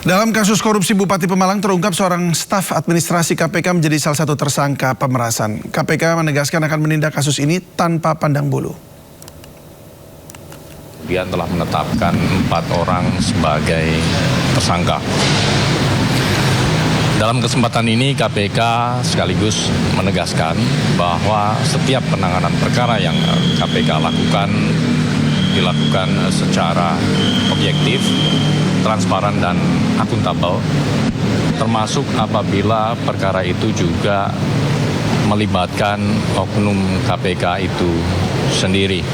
Dalam kasus korupsi Bupati Pemalang terungkap seorang staf administrasi KPK menjadi salah satu tersangka pemerasan. KPK menegaskan akan menindak kasus ini tanpa pandang bulu. Dia telah menetapkan 4 orang sebagai tersangka. Dalam kesempatan ini KPK sekaligus menegaskan bahwa setiap penanganan perkara yang KPK lakukan dilakukan secara objektif, transparan dan akuntabel, termasuk apabila perkara itu juga melibatkan oknum KPK itu sendiri.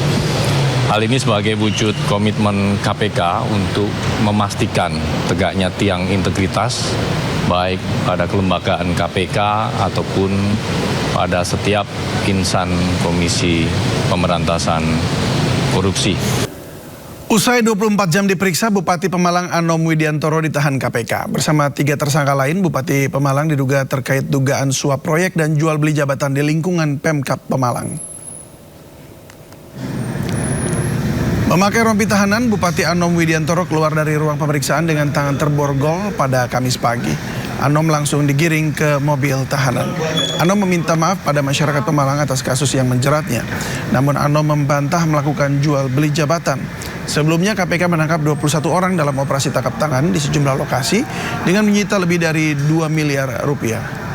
Hal ini sebagai wujud komitmen KPK untuk memastikan tegaknya tiang integritas baik pada kelembagaan KPK ataupun pada setiap insan Komisi Pemberantasan Korupsi. Usai 24 jam diperiksa, Bupati Pemalang Anom Widiantoro ditahan KPK. Bersama 3 tersangka lain, Bupati Pemalang diduga terkait dugaan suap proyek dan jual beli jabatan di lingkungan Pemkab Pemalang. Memakai rompi tahanan, Bupati Anom Widiantoro keluar dari ruang pemeriksaan dengan tangan terborgol pada Kamis pagi. Anom langsung digiring ke mobil tahanan. Anom meminta maaf pada masyarakat Pemalang atas kasus yang menjeratnya. Namun Anom membantah melakukan jual beli jabatan. Sebelumnya KPK menangkap 21 orang dalam operasi tangkap tangan di sejumlah lokasi dengan menyita lebih dari 2 miliar rupiah.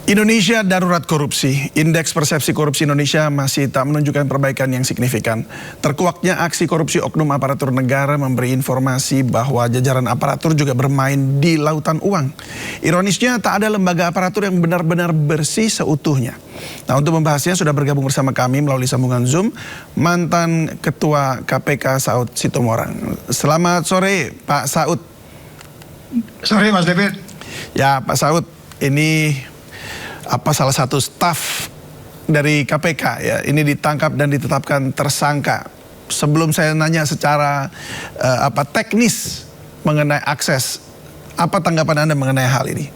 Indonesia darurat korupsi. Indeks persepsi korupsi Indonesia masih tak menunjukkan perbaikan yang signifikan. Terkuaknya aksi korupsi oknum aparatur negara memberi informasi bahwa jajaran aparatur juga bermain di lautan uang. Ironisnya tak ada lembaga aparatur yang benar-benar bersih seutuhnya. Nah, untuk membahasnya sudah bergabung bersama kami melalui sambungan Zoom mantan Ketua KPK Saud Sitomorang. Selamat sore Pak Saud. Sore Mas David. Ya Pak Saud, ini salah satu staf dari KPK ya ini ditangkap dan ditetapkan tersangka. Sebelum saya nanya secara teknis mengenai akses, apa tanggapan Anda mengenai hal ini?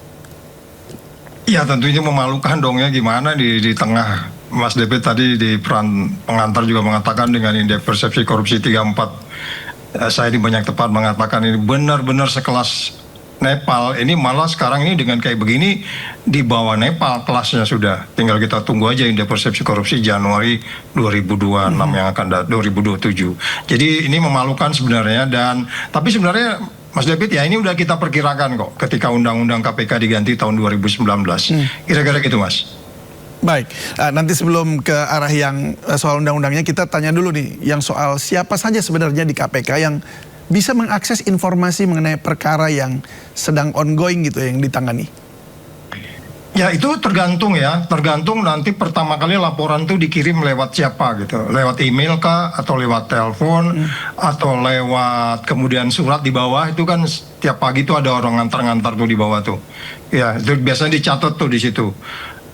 Ya tentunya memalukan dong ya, gimana di tengah Mas David tadi di peran pengantar juga mengatakan dengan indeks persepsi korupsi 34, saya di banyak tempat mengatakan ini benar-benar sekelas Nepal. Ini malah sekarang ini dengan kayak begini di bawah Nepal kelasnya sudah. Tinggal kita tunggu aja indeks persepsi korupsi Januari 2026 yang akan 2027. Jadi ini memalukan sebenarnya, dan tapi sebenarnya Mas David ya ini udah kita perkirakan kok ketika undang-undang KPK diganti tahun 2019. Kira-kira gitu Mas. Baik, nanti sebelum ke arah yang soal undang-undangnya, kita tanya dulu nih yang soal siapa saja sebenarnya di KPK yang bisa mengakses informasi mengenai perkara yang sedang ongoing gitu yang ditangani. Ya itu tergantung nanti pertama kali laporan itu dikirim lewat siapa gitu, lewat email kah, atau lewat telepon, atau lewat kemudian surat di bawah itu kan setiap pagi itu ada orang ngantar-ngantar tuh di bawah tuh. Ya itu biasanya dicatat tuh di situ.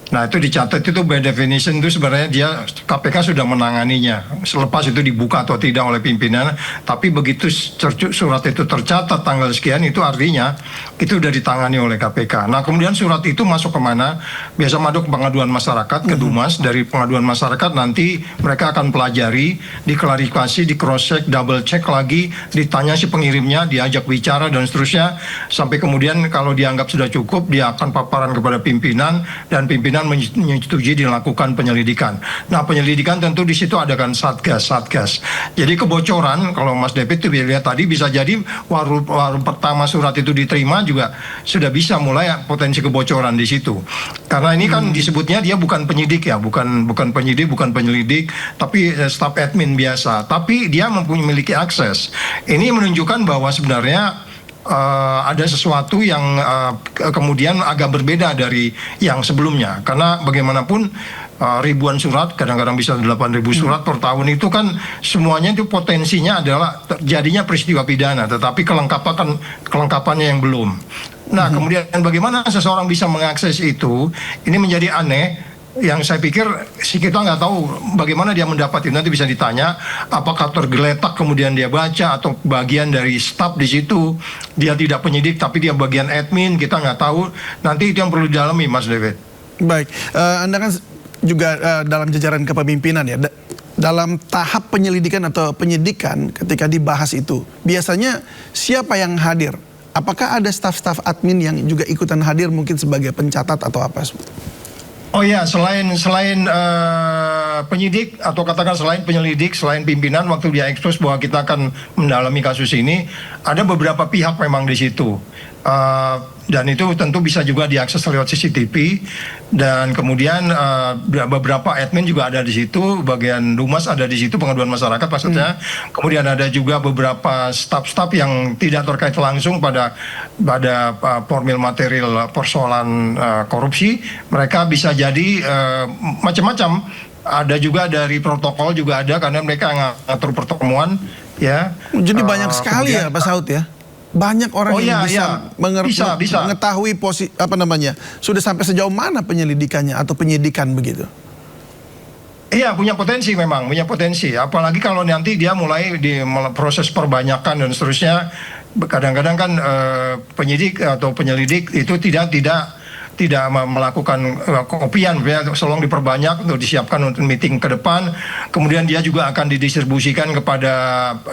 Nah itu dicatat itu by definition itu sebenarnya dia KPK sudah menanganinya. Selepas itu dibuka atau tidak oleh pimpinan, tapi begitu surat itu tercatat tanggal sekian itu artinya itu sudah ditangani oleh KPK. Nah kemudian surat itu masuk kemana? Biasa masuk ke pengaduan masyarakat, ke Dumas. Dari pengaduan masyarakat nanti mereka akan pelajari, diklarifikasi, di cross check, double check lagi, ditanya si pengirimnya, diajak bicara dan seterusnya, sampai kemudian kalau dianggap sudah cukup dia akan paparan kepada pimpinan, dan pimpinan menyetujui dilakukan penyelidikan. Nah penyelidikan tentu di situ ada kan satgas. Jadi kebocoran kalau Mas David itu lihat tadi bisa jadi waru pertama surat itu diterima juga sudah bisa mulai potensi kebocoran di situ. Karena ini kan disebutnya dia bukan penyidik ya, bukan penyidik, bukan penyelidik, tapi staf admin biasa. Tapi dia memiliki akses. Ini menunjukkan bahwa sebenarnya ada sesuatu yang kemudian agak berbeda dari yang sebelumnya, karena bagaimanapun ribuan surat, kadang-kadang bisa 8.000 surat per tahun itu kan semuanya itu potensinya adalah terjadinya peristiwa pidana, tetapi kelengkapannya yang belum. Nah kemudian bagaimana seseorang bisa mengakses itu, ini menjadi aneh. Yang saya pikir kita nggak tahu bagaimana dia mendapat itu, nanti bisa ditanya apakah tergeletak kemudian dia baca, atau bagian dari staf di situ dia tidak penyidik tapi dia bagian admin, kita nggak tahu, nanti itu yang perlu didalami Mas David. Baik, Anda kan juga dalam jajaran kepemimpinan ya. dalam tahap penyelidikan atau penyidikan ketika dibahas itu, biasanya siapa yang hadir? Apakah ada staf-staf admin yang juga ikutan hadir mungkin sebagai pencatat atau apa? Oh ya, selain penyidik atau katakan selain penyelidik, selain pimpinan, waktu dia ekspos bahwa kita akan mendalami kasus ini, ada beberapa pihak memang di situ. Dan itu tentu bisa juga diakses lewat CCTV, dan kemudian beberapa admin juga ada di situ, bagian Dumas ada di situ, pengaduan masyarakat maksudnya. Kemudian ada juga beberapa staf-staf yang tidak terkait langsung pada formil material persoalan korupsi. Mereka bisa jadi macam-macam. Ada juga dari protokol juga ada, karena mereka ngatur pertemuan ya. Jadi banyak sekali kemudian, ya Pak Saud ya. Banyak orang yang bisa mengetahui sudah sampai sejauh mana penyelidikannya atau penyidikan begitu. Iya, punya potensi memang, punya potensi. Apalagi kalau nanti dia mulai di proses perbanyakan dan seterusnya. Kadang-kadang kan penyidik atau penyelidik itu tidak melakukan kopian, ya, tolong diperbanyak untuk disiapkan untuk meeting ke depan. Kemudian dia juga akan didistribusikan kepada,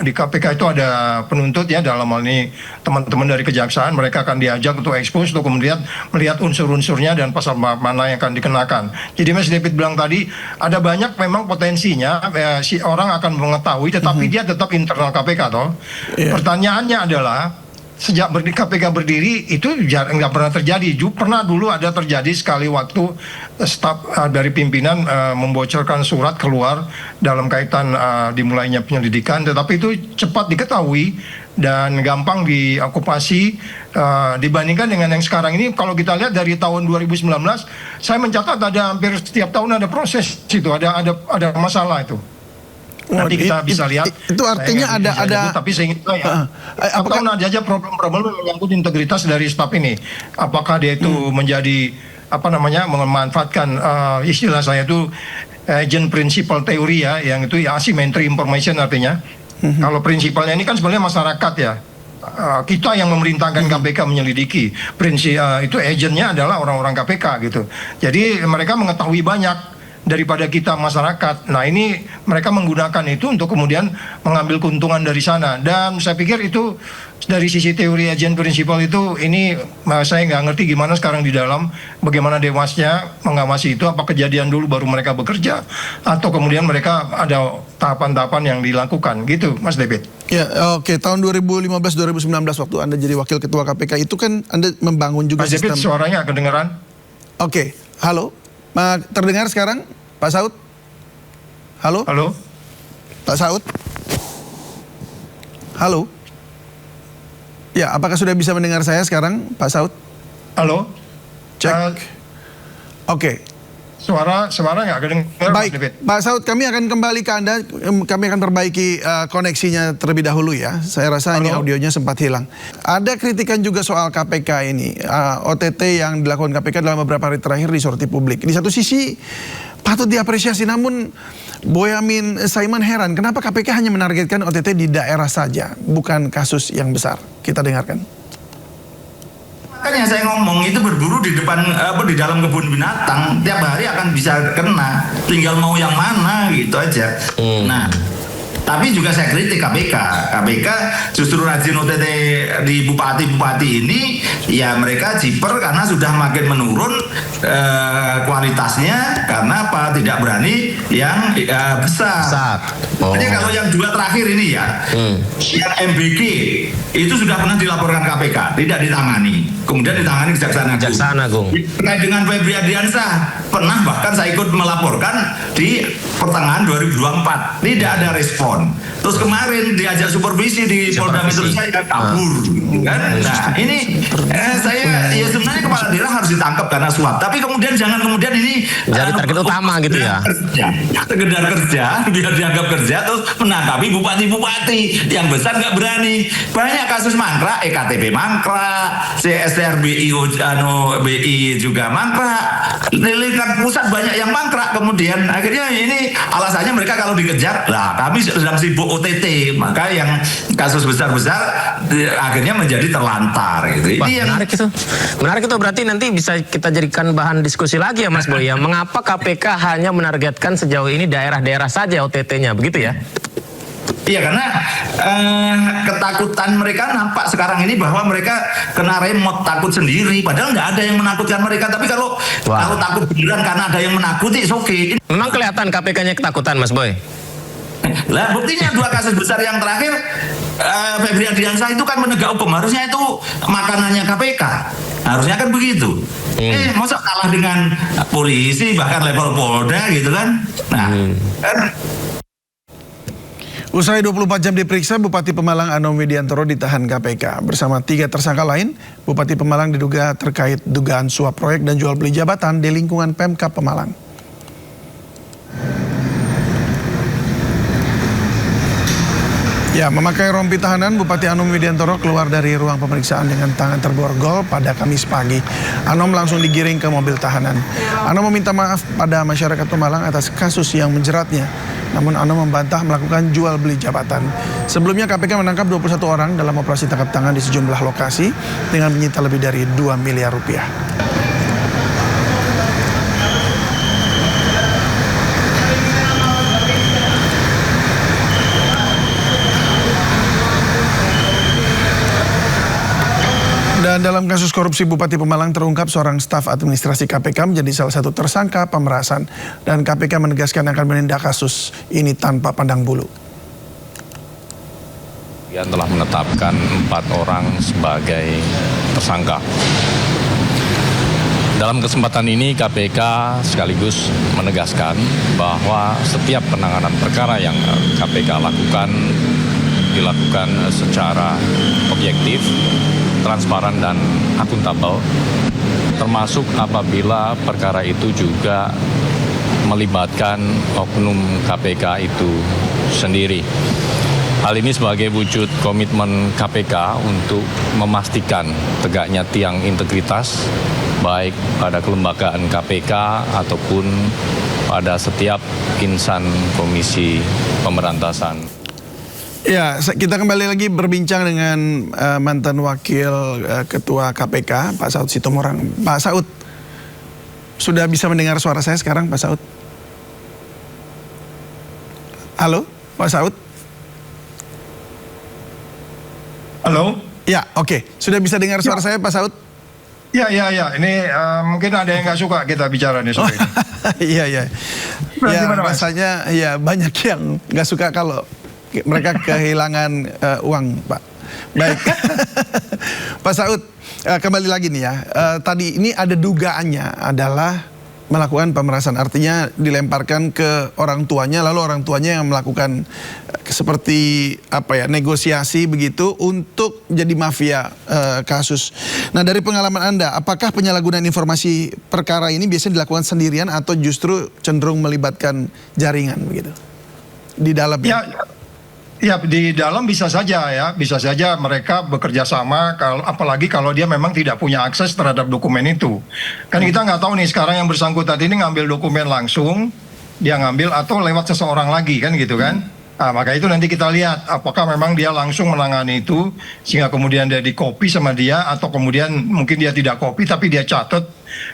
di KPK itu ada penuntut ya, dalam hal ini teman-teman dari kejaksaan, mereka akan diajak untuk expose, untuk kemudian melihat unsur-unsurnya dan pasal mana yang akan dikenakan. Jadi Mas David bilang tadi, ada banyak memang potensinya si orang akan mengetahui, tetapi dia tetap internal KPK toh. Yeah. Pertanyaannya adalah, sejak KPK berdiri itu nggak pernah terjadi. Pernah dulu ada terjadi sekali waktu staf dari pimpinan membocorkan surat keluar dalam kaitan dimulainya penyelidikan, tetapi itu cepat diketahui dan gampang diokupasi dibandingkan dengan yang sekarang ini. Kalau kita lihat dari tahun 2019, saya mencatat ada hampir setiap tahun ada proses itu, ada masalah itu. Nanti kita bisa lihat. Itu artinya ada. Tapi seingat saya, apakah ada aja problem-problem menyangkut integritas dari staf ini? Apakah dia itu menjadi memanfaatkan istilah saya itu agent principal teori ya, yang itu ya asymmetry information artinya. Kalau prinsipalnya ini kan sebenarnya masyarakat ya. Kita yang memerintahkan KPK menyelidiki. Itu agentnya adalah orang-orang KPK gitu. Jadi mereka mengetahui banyak daripada kita masyarakat. Nah, ini mereka menggunakan itu untuk kemudian mengambil keuntungan dari sana. Dan saya pikir itu dari sisi teori agent prinsipal itu, ini saya nggak ngerti gimana sekarang di dalam, bagaimana dewasnya mengawasi itu, apa kejadian dulu baru mereka bekerja, atau kemudian mereka ada tahapan-tahapan yang dilakukan gitu, Mas David. Ya, oke. Tahun 2015-2019 waktu Anda jadi wakil ketua KPK itu kan Anda membangun juga Mas sistem. David, suaranya kedengeran? Oke, halo. Terdengar sekarang, Pak Saud? Halo? Halo? Pak Saud? Halo? Ya, apakah sudah bisa mendengar saya sekarang, Pak Saud? Halo? Cek. Oke. Suara nggak kedengar. Baik, Pak Saud, kami akan kembali ke Anda. Kami akan perbaiki koneksinya terlebih dahulu ya. Saya rasa ini audionya sempat hilang. Ada kritikan juga soal KPK ini. OTT yang dilakukan KPK dalam beberapa hari terakhir di sorti publik. Di satu sisi patut diapresiasi, namun Boyamin Saiman heran kenapa KPK hanya menargetkan OTT di daerah saja, bukan kasus yang besar. Kita dengarkan. Makanya saya ngomong itu berburu di depan di dalam kebun binatang tiap hari akan bisa kena, tinggal mau yang mana gitu aja. Nah, tapi juga saya kritik KPK justru rajin OTT di bupati-bupati ini, ya mereka jiper karena sudah makin menurun kualitasnya, karena apa? Tidak berani yang besar. Jadi kalau yang dua terakhir ini ya, yang MBG itu sudah pernah dilaporkan KPK, tidak ditangani, kemudian ditangani Kejaksaan Agung. Terkait dengan Febri Ardiansyah, pernah bahkan saya ikut melaporkan di pertengahan 2024, tidak ada respon. Terus kemarin diajak supervisi di Polda Metro Jaya, kabur, kan? Nah ini saya ya sebenarnya kepala daerah harus ditangkap karena suap, tapi kemudian jangan kemudian ini jadi target utama gitu ya. Sekedar kerja, biar dianggap kerja, terus menangkapi bupati-bupati yang besar nggak berani. Banyak kasus mangkrak, EKTP mangkrak, CSTRBI BI juga mangkrak, lingkar pusat banyak yang mangkrak. Kemudian akhirnya ini alasannya mereka kalau dikejar, lah kami sedang sibuk OTT, maka yang kasus besar-besar akhirnya menjadi terlantar gitu. Wah, Ini yang menarik itu. Menarik itu, berarti nanti bisa kita jadikan bahan diskusi lagi ya Mas Boy ya. Mengapa KPK hanya menargetkan sejauh ini daerah-daerah saja OTT-nya, begitu ya? Iya, karena ketakutan mereka nampak sekarang ini bahwa mereka kena remote, takut sendiri. Padahal nggak ada yang menakutkan mereka. Tapi kalau takut beneran karena ada yang menakuti, oke. Memang kelihatan KPK-nya ketakutan, Mas Boy. Lah buktinya 2 kasus besar yang terakhir, Febri Ardiansyah itu kan penegak hukum, harusnya itu makanannya KPK, harusnya kan begitu. Masa kalah dengan polisi bahkan level Polda gitu kan? Nah, kan. Usai 24 jam diperiksa, Bupati Pemalang Anom Widiantoro ditahan KPK. Bersama 3 tersangka lain, Bupati Pemalang diduga terkait dugaan suap proyek dan jual beli jabatan di lingkungan Pemkab Pemalang. Ya, memakai rompi tahanan, Bupati Anom Widiantoro keluar dari ruang pemeriksaan dengan tangan terborgol pada Kamis pagi. Anom langsung digiring ke mobil tahanan. Anom meminta maaf pada masyarakat Pemalang atas kasus yang menjeratnya. Namun Anom membantah melakukan jual beli jabatan. Sebelumnya KPK menangkap 21 orang dalam operasi tangkap tangan di sejumlah lokasi dengan menyita lebih dari 2 miliar rupiah. Dan dalam kasus korupsi Bupati Pemalang terungkap seorang staf administrasi KPK menjadi salah satu tersangka pemerasan. Dan KPK menegaskan akan menindak kasus ini tanpa pandang bulu. Dia telah menetapkan 4 orang sebagai tersangka. Dalam kesempatan ini KPK sekaligus menegaskan bahwa setiap penanganan perkara yang KPK lakukan dilakukan secara objektif, transparan dan akuntabel, termasuk apabila perkara itu juga melibatkan oknum KPK itu sendiri. Hal ini sebagai wujud komitmen KPK untuk memastikan tegaknya tiang integritas baik pada kelembagaan KPK ataupun pada setiap insan Komisi Pemberantasan. Ya, kita kembali lagi berbincang dengan mantan wakil ketua KPK, Pak Saud Sitomorang. Pak Saud, sudah bisa mendengar suara saya sekarang, Pak Saud? Halo, Pak Saud? Halo? Ya, oke. Sudah bisa dengar suara saya, Pak Saud? Ya. Ini mungkin ada yang nggak suka kita bicara nih sore ini. Iya. Ya, Gimana, Mas? rasanya ya banyak yang nggak suka kalau mereka kehilangan uang, Pak. Baik. Pak Saud, kembali lagi nih ya. Tadi ini ada dugaannya adalah melakukan pemerasan. Artinya dilemparkan ke orang tuanya, lalu orang tuanya yang melakukan seperti negosiasi begitu untuk jadi mafia kasus. Nah, dari pengalaman Anda, apakah penyalahgunaan informasi perkara ini biasanya dilakukan sendirian atau justru cenderung melibatkan jaringan begitu di dalamnya? Ya, di dalam bisa saja mereka bekerja sama, apalagi kalau dia memang tidak punya akses terhadap dokumen itu. Kan kita nggak tahu nih sekarang yang bersangkutan ini ngambil dokumen langsung, dia ngambil atau lewat seseorang lagi kan gitu kan. Nah, maka itu nanti kita lihat apakah memang dia langsung menangani itu sehingga kemudian dia di-copy sama dia atau kemudian mungkin dia tidak copy tapi dia catat.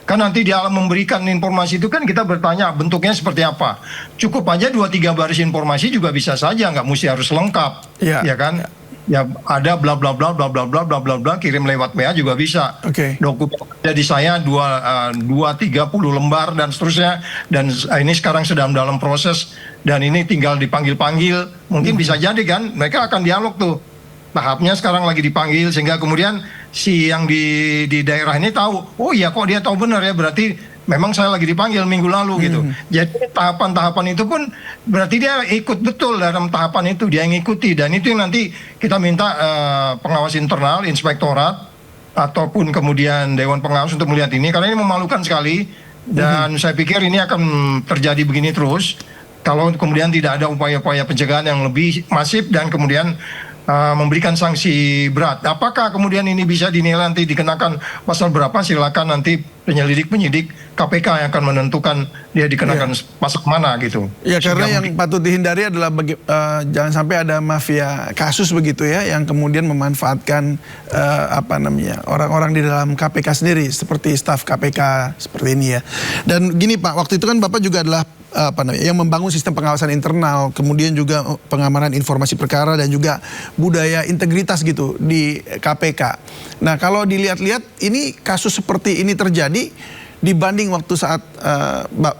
Kan nanti dia memberikan informasi itu kan kita bertanya bentuknya seperti apa. Cukup aja 2-3 baris informasi juga bisa saja, nggak mesti harus lengkap. Ya kan? Ya ada bla bla bla bla bla bla bla bla bla kirim lewat WA juga bisa. Dokumen jadi saya 2-30 lembar dan seterusnya, dan ini sekarang sedang dalam proses dan ini tinggal dipanggil-panggil. Mungkin bisa jadi kan mereka akan dialog tuh. Tahapnya sekarang lagi dipanggil sehingga kemudian si yang di daerah ini tahu, oh iya kok dia tahu benar ya, berarti memang saya lagi dipanggil minggu lalu gitu. Jadi tahapan-tahapan itu pun berarti dia ikut betul dalam tahapan itu, dia yang ikuti, dan itu yang nanti kita minta pengawas internal, inspektorat ataupun kemudian dewan pengawas untuk melihat ini, karena ini memalukan sekali dan saya pikir ini akan terjadi begini terus kalau kemudian tidak ada upaya-upaya pencegahan yang lebih masif dan kemudian memberikan sanksi berat. Apakah kemudian ini bisa dinilai nanti dikenakan pasal berapa? Silakan nanti penyidik KPK yang akan menentukan dia dikenakan pasal mana gitu. Ya, karena yang patut dihindari adalah jangan sampai ada mafia kasus begitu ya, yang kemudian memanfaatkan orang-orang di dalam KPK sendiri seperti staf KPK seperti ini ya. Dan gini Pak, waktu itu kan Bapak juga adalah yang membangun sistem pengawasan internal, kemudian juga pengamanan informasi perkara dan juga budaya integritas gitu di KPK. Nah, kalau dilihat-lihat ini kasus seperti ini terjadi dibanding waktu saat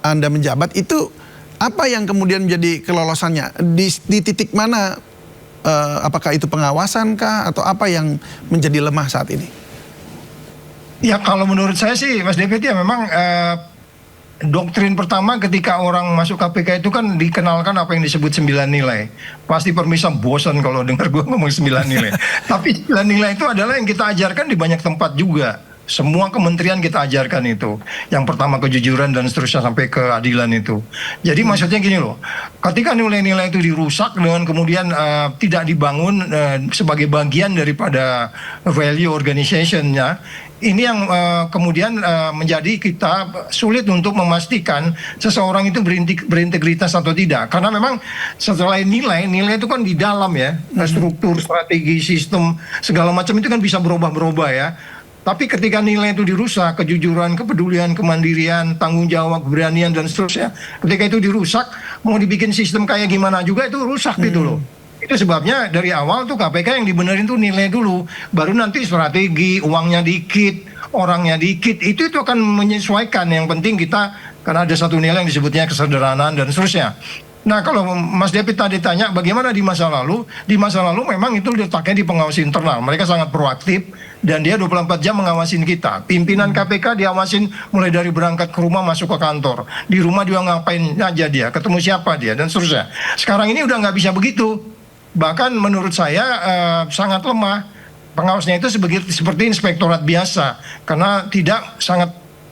Anda menjabat, itu apa yang kemudian menjadi kelolosannya? Di titik mana, apakah itu pengawasan kah atau apa yang menjadi lemah saat ini? Ya, kalau menurut saya sih Mas David ya memang doktrin pertama ketika orang masuk KPK itu kan dikenalkan apa yang disebut 9 nilai. Pasti permisa bosan kalau dengar gue ngomong 9 nilai. Tapi 9 nilai itu adalah yang kita ajarkan di banyak tempat juga. Semua kementerian kita ajarkan itu. Yang pertama kejujuran dan seterusnya sampai keadilan itu. Jadi maksudnya gini loh. Ketika nilai-nilai itu dirusak dengan kemudian tidak dibangun sebagai bagian daripada value organization-nya, ini yang kemudian menjadi kita sulit untuk memastikan seseorang itu berintegritas atau tidak. Karena memang setelah nilai itu kan di dalam ya, struktur, strategi, sistem, segala macam itu kan bisa berubah-berubah ya. Tapi ketika nilai itu dirusak, kejujuran, kepedulian, kemandirian, tanggung jawab, keberanian dan seterusnya, ketika itu dirusak, mau dibikin sistem kayak gimana juga itu rusak gitu loh. Itu sebabnya dari awal tuh KPK yang dibenerin tuh nilai dulu, baru nanti strategi, uangnya dikit, orangnya dikit, itu akan menyesuaikan. Yang penting kita, karena ada satu nilai yang disebutnya kesederhanaan dan seterusnya. Nah, kalau Mas David tadi tanya bagaimana di masa lalu memang itu letaknya di pengawas internal. Mereka sangat proaktif dan dia 24 jam mengawasin kita. Pimpinan KPK diawasin mulai dari berangkat ke rumah masuk ke kantor. Di rumah dia ngapain aja dia, ketemu siapa dia dan seterusnya. Sekarang ini udah nggak bisa begitu. Bahkan menurut saya sangat lemah. Pengawasnya itu seperti inspektorat biasa karena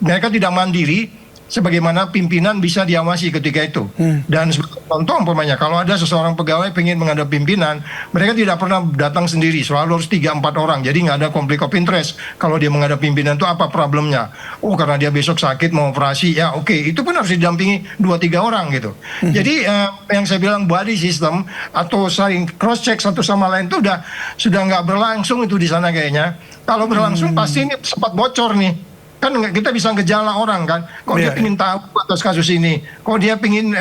mereka tidak mandiri sebagaimana pimpinan bisa diawasi ketika itu. Dan contoh umpamanya kalau ada seseorang pegawai pengen menghadap pimpinan, mereka tidak pernah datang sendiri, selalu harus 3-4 orang, jadi nggak ada konflik of interest. Kalau dia menghadap pimpinan itu apa problemnya? Oh, karena dia besok sakit mau operasi, ya oke, itu pun harus didampingi 2-3 orang gitu. Jadi yang saya bilang body system atau saling cross check satu sama lain itu sudah nggak berlangsung itu di sana kayaknya. Kalau berlangsung pasti ini sempat bocor nih. Kan kita bisa gejala orang kan, kok dia pingin tahu atas kasus ini, kok dia pingin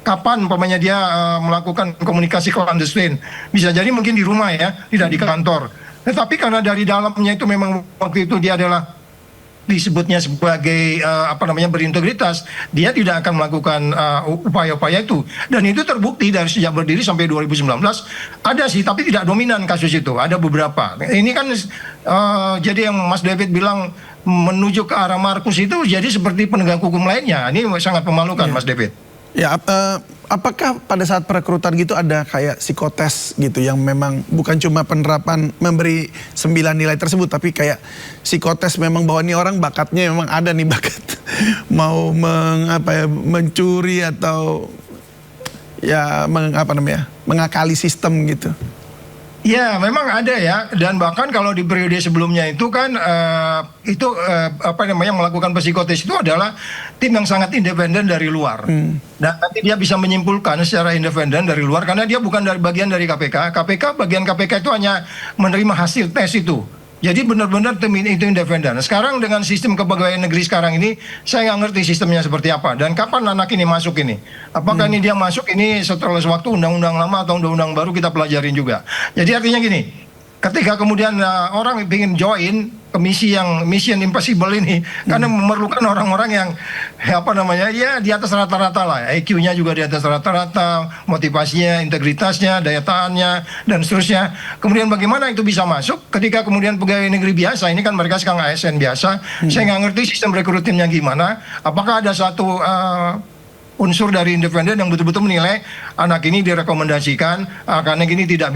kapan umpamanya dia melakukan komunikasi clandestine, bisa jadi mungkin di rumah ya, tidak di kantor. Tetapi karena dari dalamnya itu memang waktu itu dia adalah disebutnya sebagai berintegritas, dia tidak akan melakukan upaya-upaya itu. Dan itu terbukti dari sejak berdiri sampai 2019 ada sih, tapi tidak dominan kasus itu, ada beberapa. Ini kan jadi yang Mas David bilang menuju ke arah Markus itu jadi seperti penegak hukum lainnya. Ini sangat memalukan Mas David. Ya, apakah pada saat perekrutan gitu ada kayak psikotes gitu yang memang bukan cuma penerapan memberi 9 nilai tersebut, tapi kayak psikotes memang bahwa ini orang bakatnya memang ada nih bakat mau mencuri atau ya mengakali sistem gitu. Ya, memang ada ya, dan bahkan kalau di periode sebelumnya itu kan melakukan psikotes itu adalah tim yang sangat independen dari luar. Dan nanti dia bisa menyimpulkan secara independen dari luar karena dia bukan bagian dari KPK. Bagian KPK itu hanya menerima hasil tes itu. Jadi benar-benar tim itu independen. Sekarang dengan sistem kepegawaian negeri sekarang ini, saya nggak ngerti sistemnya seperti apa. Dan kapan anak ini masuk ini? Apakah ini dia masuk ini setelah waktu undang-undang lama atau undang-undang baru kita pelajarin juga. Jadi artinya gini, ketika kemudian orang ingin join ke mission impossible ini, karena memerlukan orang-orang yang di atas rata-rata lah, IQ-nya juga di atas rata-rata, motivasinya, integritasnya, daya tahannya dan seterusnya. Kemudian bagaimana itu bisa masuk ketika kemudian pegawai negeri biasa, ini kan mereka sekarang ASN biasa, saya nggak ngerti sistem rekrutinnya gimana, apakah ada satu unsur dari independen yang betul-betul menilai anak ini direkomendasikan, karena ini tidak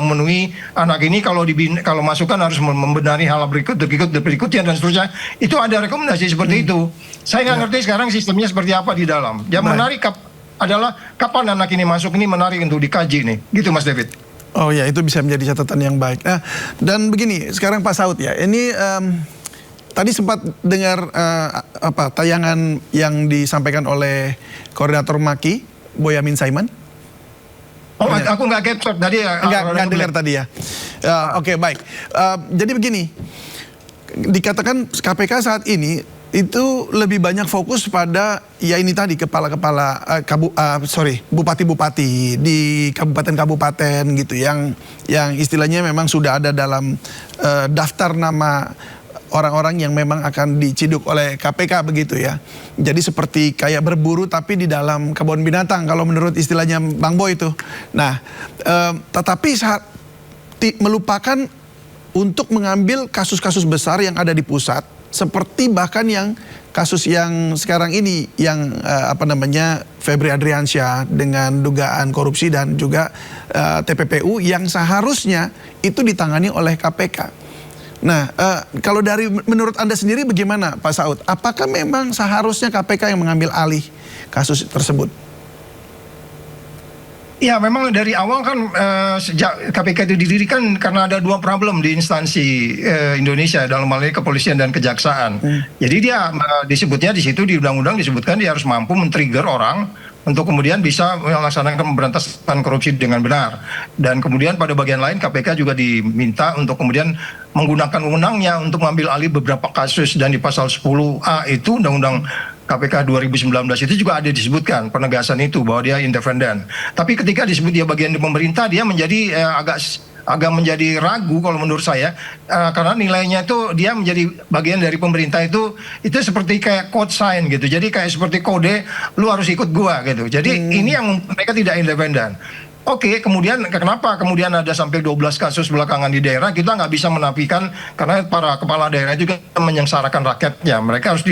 memenuhi, anak ini kalau masukkan harus membenahi hal berikutnya dan seterusnya. Itu ada rekomendasi seperti itu. Saya nggak ngerti sekarang sistemnya seperti apa di dalam. Yang menarik adalah kapan anak ini masuk, ini menarik untuk dikaji nih, gitu Mas David. Oh ya, itu bisa menjadi catatan yang baik. Nah, dan begini, sekarang Pak Saud ya, ini tadi sempat dengar tayangan yang disampaikan oleh Koordinator MAKI, Boyamin Saiman. Oh, aku nggak capture tadi ya. Nggak dengar tadi ya. Oke, baik. Jadi begini, dikatakan KPK saat ini itu lebih banyak fokus pada ya ini tadi bupati-bupati di kabupaten-kabupaten gitu yang istilahnya memang sudah ada dalam daftar nama orang-orang yang memang akan diciduk oleh KPK begitu ya. Jadi seperti kayak berburu tapi di dalam kebun binatang kalau menurut istilahnya Bang Boy itu. Nah, tetapi melupakan untuk mengambil kasus-kasus besar yang ada di pusat, seperti bahkan yang kasus yang sekarang ini yang Febri Adriansyah dengan dugaan korupsi dan juga TPPU yang seharusnya itu ditangani oleh KPK. Nah, kalau menurut Anda sendiri bagaimana Pak Saud? Apakah memang seharusnya KPK yang mengambil alih kasus tersebut? Ya, memang dari awal kan sejak KPK itu didirikan karena ada dua problem di instansi Indonesia dalam hal ini kepolisian dan kejaksaan. Jadi dia disebutnya di situ di undang-undang disebutkan dia harus mampu men-trigger orang untuk kemudian bisa melaksanakan pemberantasan korupsi dengan benar. Dan kemudian pada bagian lain KPK juga diminta untuk kemudian menggunakan wewenangnya untuk mengambil alih beberapa kasus, dan di pasal 10A itu Undang-Undang KPK 2019 itu juga ada disebutkan penegasan itu bahwa dia independen. Tapi ketika disebut dia bagian dari pemerintah, dia menjadi agak menjadi ragu kalau menurut saya, karena nilainya itu dia menjadi bagian dari pemerintah itu seperti kayak code sign gitu. Jadi kayak seperti kode, lu harus ikut gua gitu. Jadi ini yang mereka tidak independen. Oke, kemudian kenapa kemudian ada sampai 12 kasus belakangan di daerah, kita nggak bisa menafikan karena para kepala daerah juga menyengsarakan rakyatnya. Mereka harus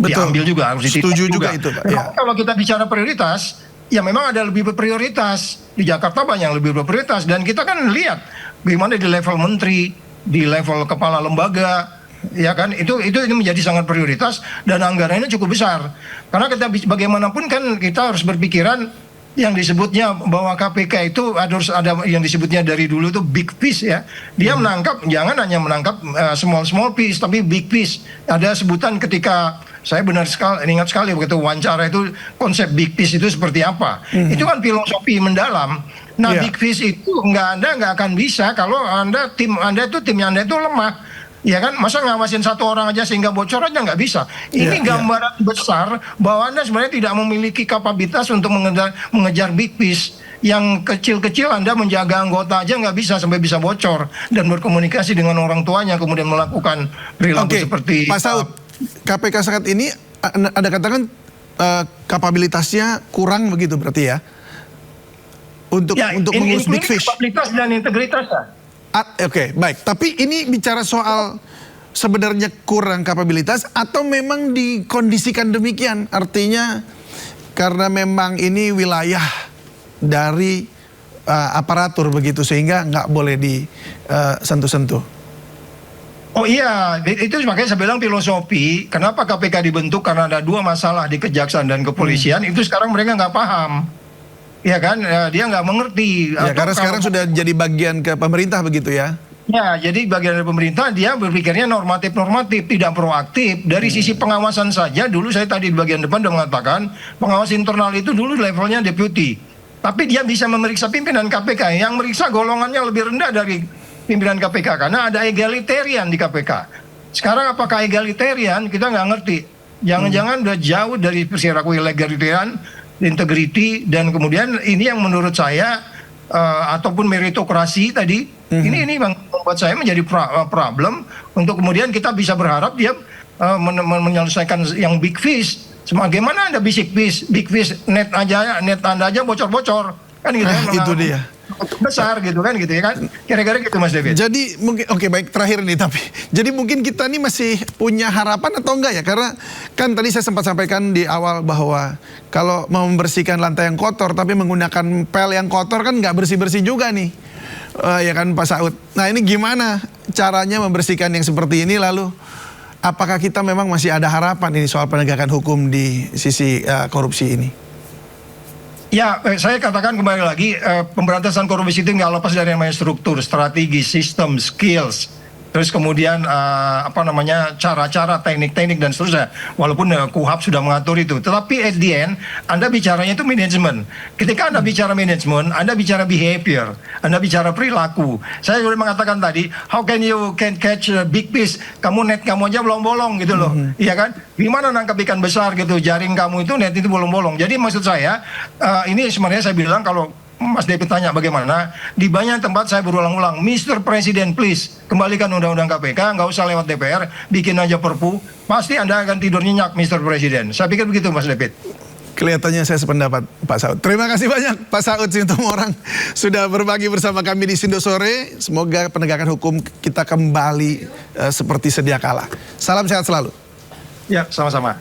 diambil juga, harus ditindak Setuju juga itu, Pak. Ya. Kalau kita bicara prioritas, ya memang ada lebih berprioritas. Di Jakarta banyak yang lebih berprioritas, dan kita kan lihat bagaimana di level menteri, di level kepala lembaga, ya kan, itu menjadi sangat prioritas dan anggarannya cukup besar. Karena kita bagaimanapun kan kita harus berpikiran yang disebutnya bahwa KPK itu harus ada yang disebutnya dari dulu itu big fish ya. Dia menangkap, jangan hanya menangkap small fish, tapi big fish. Ada sebutan ketika saya ingat sekali waktu wawancara itu, konsep big fish itu seperti apa. Itu kan filosofi mendalam. Nah, big fish itu Anda nggak akan bisa kalau tim Anda itu lemah. Ya kan, masa ngawasin satu orang aja sehingga bocor aja nggak bisa. Ini gambaran besar bahwa Anda sebenarnya tidak memiliki kapabilitas untuk mengejar big fish. Yang kecil-kecil Anda menjaga anggota aja nggak bisa sampai bisa bocor dan berkomunikasi dengan orang tuanya kemudian melakukan perilaku seperti Pak Saud, KPK saat ini ada katakan kapabilitasnya kurang begitu berarti ya untuk mengurus big fish. Kapabilitas dan integritas ya. Oke, baik. Tapi ini bicara soal sebenarnya kurang kapabilitas atau memang dikondisikan demikian? Artinya karena memang ini wilayah dari aparatur begitu sehingga nggak boleh disentuh-sentuh. Oh iya, itu makanya saya bilang filosofi. Kenapa KPK dibentuk? Karena ada dua masalah di kejaksaan dan kepolisian. Itu sekarang mereka nggak paham. Ya kan, dia nggak mengerti. Ya, karena sekarang sudah jadi bagian ke pemerintah begitu ya? Ya, jadi bagian dari pemerintah dia berpikirnya normatif, tidak proaktif. Dari sisi pengawasan saja, dulu saya tadi di bagian depan sudah mengatakan, pengawas internal itu dulu levelnya deputi. Tapi dia bisa memeriksa pimpinan KPK, yang meriksa golongannya lebih rendah dari pimpinan KPK, karena ada egalitarian di KPK. Sekarang apakah egalitarian, kita nggak ngerti. Jangan-jangan udah jauh dari perilaku egalitarian, integrity, dan kemudian ini yang menurut saya ataupun meritokrasi tadi ini membuat saya menjadi problem untuk kemudian kita bisa berharap dia menyelesaikan yang big fish. Bagaimana Anda big fish net Anda aja bocor-bocor kan gitu kan, itu dia besar gitu kan kira-kira gitu Mas David. Jadi mungkin oke, baik, terakhir nih, tapi jadi mungkin kita nih masih punya harapan atau enggak ya, karena kan tadi saya sempat sampaikan di awal bahwa kalau mau membersihkan lantai yang kotor tapi menggunakan pel yang kotor kan nggak bersih-bersih juga nih, ya kan Pak Saud. Nah, ini gimana caranya membersihkan yang seperti ini, lalu apakah kita memang masih ada harapan ini soal penegakan hukum di sisi korupsi ini? Ya, saya katakan kembali lagi, pemberantasan korupsi itu nggak lepas dari yang namanya struktur, strategi, sistem, skills, terus kemudian cara-cara, teknik-teknik dan seterusnya. Walaupun KUHAP sudah mengatur itu, tetapi at the end Anda bicaranya itu manajemen. Ketika Anda bicara manajemen, Anda bicara behavior, Anda bicara perilaku. Saya sudah mengatakan tadi, how can you catch a big fish? Kamu net kamu aja bolong-bolong gitu loh, iya kan? Gimana nangkap ikan besar gitu? Jaring kamu itu net itu bolong-bolong. Jadi maksud saya, ini sebenarnya saya bilang kalau Mas David tanya bagaimana, di banyak tempat saya berulang-ulang, Mr. President please, kembalikan undang-undang KPK, nggak usah lewat DPR, bikin aja perpu, pasti Anda akan tidur nyenyak Mr. President. Saya pikir begitu Mas David. Kelihatannya saya sependapat Pak Saud. Terima kasih banyak Pak Saud Situmorang sudah berbagi bersama kami di Sindo Sore. Semoga penegakan hukum kita kembali seperti sedia kala. Salam sehat selalu. Ya, sama-sama.